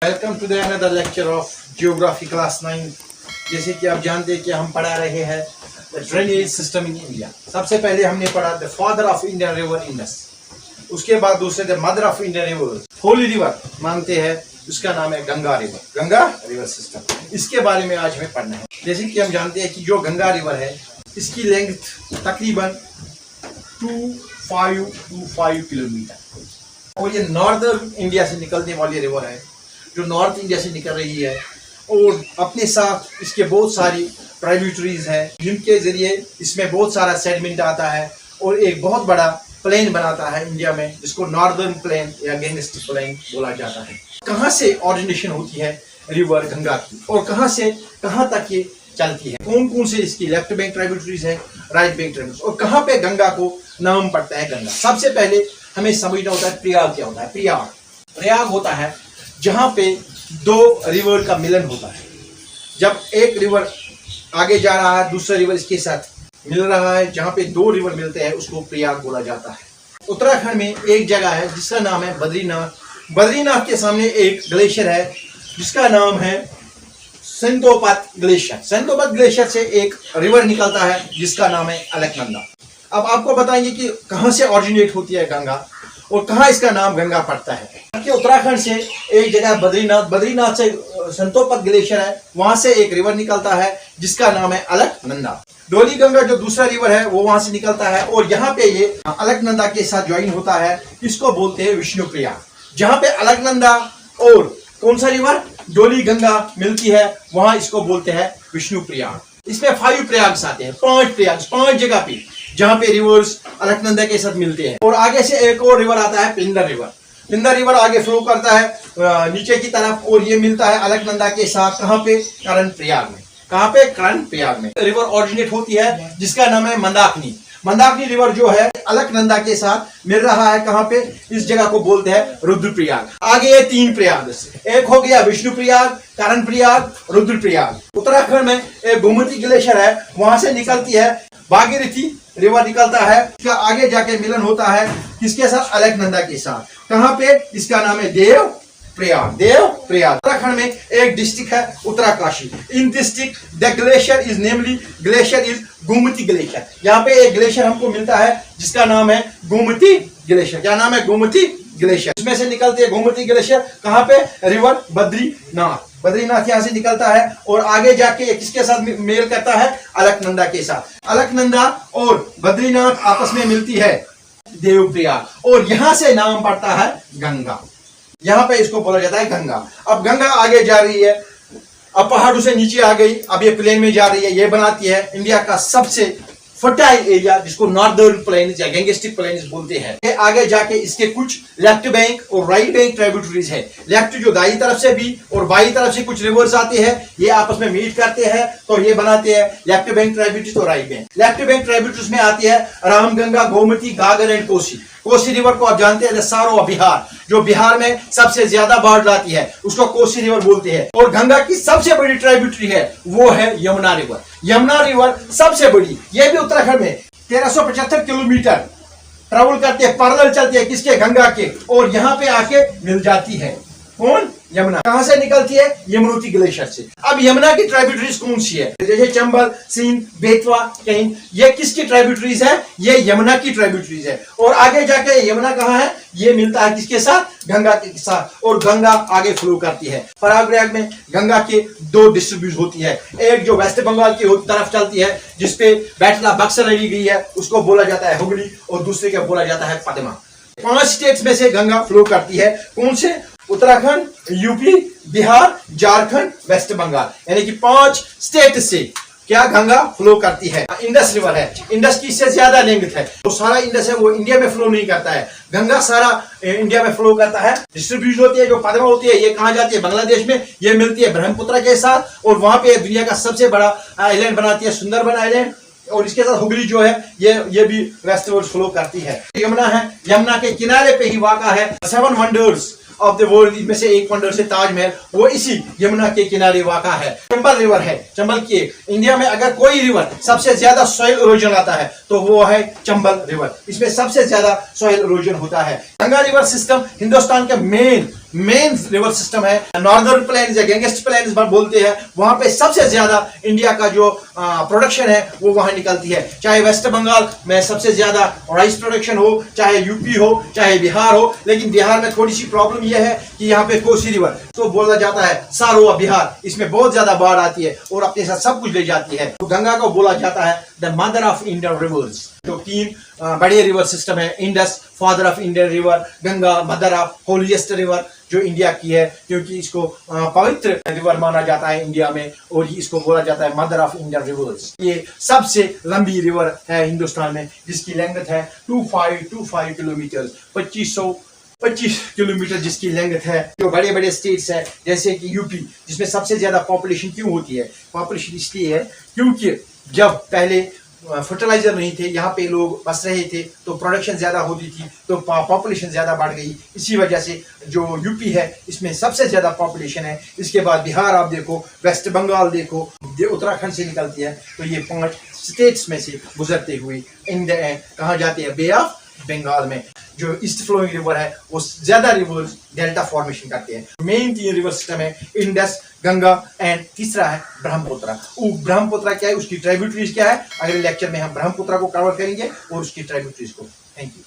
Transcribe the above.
Welcome to the another lecture of geography class 9। जैसे कि आप जानते हैं कि हम पढ़ा रहे हैं ड्रेनेज सिस्टम इन इंडिया। सबसे पहले हमने पढ़ा the father of Indian river Indus, उसके बाद दूसरे the mother of Indian river, Holi river मानते हैं, उसका नाम है Ganga river, Ganga river system. इसके बारे में आज हमें पढ़ना है। जैसे कि हम जानते हैं कि जो गंगा रिवर है इसकी लेंथ तकरीबन 2525 किलोमीटर और ये नॉर्दर्न इंडिया से निकलने वाली रिवर है, जो नॉर्थ इंडिया से निकल रही है। और अपने साथ इसके बहुत सारी ट्राइब्यूटरीज हैं जिनके जरिए इसमें बहुत सारा सेडिमेंट आता है और एक बहुत बड़ा प्लेन बनाता है इंडिया में, जिसको नॉर्दर्न प्लेन या गैंगस्टिक प्लेन बोला जाता है। कहाँ से ऑरिजिनेशन होती है रिवर गंगा की और कहाँ से कहाँ तक ये चलती है, कौन कौन से इसकी लेफ्ट बैंक ट्राइब्यूटरीज है, राइट बैंक ट्राइब्यूटरीज, और कहाँ पे गंगा को नाम पड़ता है गंगा। सबसे पहले हमें समझना होता है प्रयाग क्या होता है। प्रयाग होता है जहाँ पे दो रिवर का मिलन होता है। जब एक रिवर आगे जा रहा है, दूसरा रिवर इसके साथ मिल रहा है, जहाँ पे दो रिवर मिलते हैं उसको प्रयाग बोला जाता है। उत्तराखंड में एक जगह है जिसका नाम है बद्रीनाथ। बद्रीनाथ के सामने एक ग्लेशियर है जिसका नाम है सेंतोपत ग्लेशियर। सेंतोपत ग्लेशियर से एक रिवर निकलता है जिसका नाम है अलकनंदा। अब आपको बताएंगे कि कहाँ से ऑरिजिनेट होती है गंगा और कहाँ इसका नाम गंगा पड़ता है। कि उत्तराखंड से एक जगह बद्रीनाथ से सेंतोपत ग्लेशियर है, वहां से एक रिवर निकलता है जिसका नाम है अलकनंदा। डोली गंगा जो दूसरा रिवर है वो वहां से निकलता है और यहाँ पे ये अलकनंदा के साथ ज्वाइन होता है, इसको बोलते हैं विष्णुप्रयाग। जहाँ पे अलकनंदा और कौन सा रिवर डोली गंगा मिलती है वहां इसको बोलते हैं विष्णुप्रयाग। इसमें 5 प्रयाग आते हैं, 5 प्रयाग, 5 जगह पे जहाँ पे रिवर्स अलकनंदा के साथ मिलते हैं। और आगे से एक और रिवर आता है पिंदर रिवर। पिंदर रिवर आगे फ्लो करता है नीचे की तरफ और ये मिलता है अलकनंदा के साथ। कहाँ पे? करण प्रयाग में। कहाँ पे? करण प्रयाग में रिवर ऑरिजिनेट होती है जिसका नाम है मंदाकिनी। मंदाकिनी रिवर जो है अलकनंदा के साथ मिल रहा है। कहाँ पे? इस जगह को बोलते हैं रुद्रप्रयाग। आगे ये 3 प्रयाग, एक हो गया विष्णुप्रयाग, करण प्रयाग, रुद्रप्रयाग। उत्तराखंड में एक गोमती ग्लेशियर है, वहां से निकलती है भागीरथी रिवर निकलता है। इसका आगे जाके मिलन होता है किसके साथ? अलकनंदा के साथ। कहाँ पे? इसका नाम है देव प्रयाग। उत्तराखंड में एक डिस्ट्रिक्ट है Uttarkashi. In district the glacier is namely glacier is Gomti glacier. यहाँ पे एक ग्लेशियर हमको मिलता है जिसका नाम है गोमती ग्लेशियर। क्या नाम है? गोमती ग्लेशियर। इसमें से निकलती है गोमती ग्लेशियर। कहाँ पे? रिवर बद्रीनाथ यहाँ से निकलता है और आगे जाके किसके साथ मेल करता है? अलकनंदा के साथ। अलकनंदा और बद्रीनाथ आपस में मिलती है देवप्रयाग और यहां से नाम पड़ता है गंगा। यहां पे इसको बोला जाता है गंगा। अब गंगा आगे जा रही है, अब पहाड़ों से नीचे आ गई, अब ये प्लेन में जा रही है। ये बनाती है इंडिया का सबसे फर्टाइल एरिया जिसको नॉर्दर्न प्लेन्स या गैंगस्टिक प्लेन्स बोलते हैं। ये आगे जाके इसके कुछ लेफ्ट बैंक और राइट बैंक ट्राइब्यूटरीज है। लेफ्ट जो दाई तरफ से भी और बाई तरफ से कुछ रिवर्स आते हैं, ये आपस में मीट करते हैं तो ये बनाते हैं लेफ्ट बैंक ट्राइब्यूटरीज और right bank. Left bank tributaries में आती है रामगंगा, गोमती, घाघर एंड कोसी। कोसी रिवर को आप जानते हैं सारो बिहार, जो बिहार में सबसे ज्यादा बाढ़ लाती है, उसको कोसी रिवर बोलते हैं। और गंगा की सबसे बड़ी ट्राइब्यूटरी है वो है यमुना रिवर। यमुना रिवर सबसे बड़ी, ये भी उत्तराखंड में 1375 किलोमीटर ट्रेवल करती है, पैरेलल चलती है किसके? गंगा के, और यहाँ पे आके मिल जाती है। कौन? यमुना। कहां से निकलती है? यमुनोत्री ग्लेशियर से। अब यमुना की ट्राइब्यूटरीज कौन सी है? जैसे चंबल, सींध, बेतवा, कैन, ये किसकी ट्राइब्यूटरीज है? ये यमुना की ट्राइब्यूटरीज है। और आगे जाके यमुना कहाँ है? ये मिलता है किसके साथ? गंगा के साथ। और गंगा आगे फ्लो करती है। प्रयागराज में गंगा के 2 डिस्ट्रीब्यूट होती है। एक जो वेस्ट बंगाल की तरफ चलती है जिसपे बैटल ऑफ बक्सर लड़ी गई है, उसको बोला जाता है हुगली, और दूसरे को बोला जाता है पद्मा। 5 स्टेट्स में से गंगा फ्लो करती है। कौन से? उत्तराखंड, यूपी, बिहार, झारखंड, वेस्ट बंगाल, यानी कि 5 स्टेट से क्या गंगा फ्लो करती है। इंडस रिवर है, इंडस की इससे ज्यादा लेंथ है, तो सारा इंडस है वो इंडिया में फ्लो नहीं करता है। गंगा सारा इंडिया में फ्लो करता है। डिस्ट्रीब्यूशन होती है जो पद्मा होती है, ये कहाँ जाती है? बांग्लादेश में। ये मिलती है ब्रह्मपुत्र के साथ और वहां पे दुनिया का सबसे बड़ा आइलैंड बनाती है, सुंदरबन आइलैंड। और इसके साथ हुगली जो है ये भी वेस्टवर्ड फ्लो करती है। यमुना है, यमुना के किनारे पे ही वाक़ा है 7 वंडर्स ऑफ द वर्ल्ड, इनमें से एक वंडर से ताजमहल, वो इसी यमुना के किनारे वाक़ा है। चंबल रिवर है, चंबल की इंडिया में अगर कोई रिवर सबसे ज्यादा सॉइल इरोजन आता है तो वो है चंबल रिवर। इसमें सबसे ज्यादा सॉइल इरोजन होता है। गंगा रिवर सिस्टम हिंदुस्तान के मेन मेन रिवर सिस्टम है। नॉर्दर्न प्लेन्स या गैंगेस्ट प्लेन्स बोलते हैं, वहां पे सबसे ज्यादा इंडिया का जो प्रोडक्शन है वो वहां निकलती है। चाहे वेस्ट बंगाल में सबसे ज्यादा राइस प्रोडक्शन हो, चाहे यूपी हो, चाहे बिहार हो। लेकिन बिहार में थोड़ी सी प्रॉब्लम यह है कि यहाँ पे कोसी रिवर तो बोला जाता है सारोआ बिहार, इसमें बहुत ज्यादा बाढ़ आती है और अपने साथ सब कुछ ले जाती है। तो गंगा को बोला जाता है the mother of Indian reverse. तो तीन बड़े रिवर सिस्टम है, Indus father of Indian river, Ganga mother of holiest river जो इंडिया की है, क्योंकि इसको पवित्र रिवर माना जाता है इंडिया में, और इसको बोला जाता है मदर ऑफ इंडियन रिवर्स। ये सबसे लंबी रिवर है हिंदुस्तान में, जिसकी लेंथ है 2525 किलोमीटर, 2525 किलोमीटर जिसकी लेंथ है। जो बड़े बड़े स्टेट्स है जैसे कि यूपी, जिसमें सबसे ज्यादा पॉपुलेशन क्यों होती है? पॉपुलेशन इसलिए है क्योंकि जब पहले फर्टिलाइजर नहीं थे, यहाँ पे लोग बस रहे थे, तो प्रोडक्शन ज्यादा होती थी, तो पॉपुलेशन ज्यादा बढ़ गई। इसी वजह से जो यूपी है इसमें सबसे ज्यादा पॉपुलेशन है। इसके बाद बिहार आप देखो, वेस्ट बंगाल देखो, उत्तराखंड से निकलती है। तो ये 5 स्टेट्स में से गुजरते हुए इन द एंड कहाँ जाते हैं? बे ऑफ बंगाल में। जो ईस्ट फ्लोइंग रिवर है वो ज्यादा रिवर्स डेल्टा फॉर्मेशन करते हैं। मेन 3 रिवर सिस्टम है, इंडस, गंगा एंड तीसरा है ब्रह्मपुत्र। ब्रह्मपुत्र क्या है, उसकी ट्राइब्यूटरीज क्या है, अगले लेक्चर में हम ब्रह्मपुत्र को कवर करेंगे और उसकी ट्राइब्यूटरीज को। Thank you.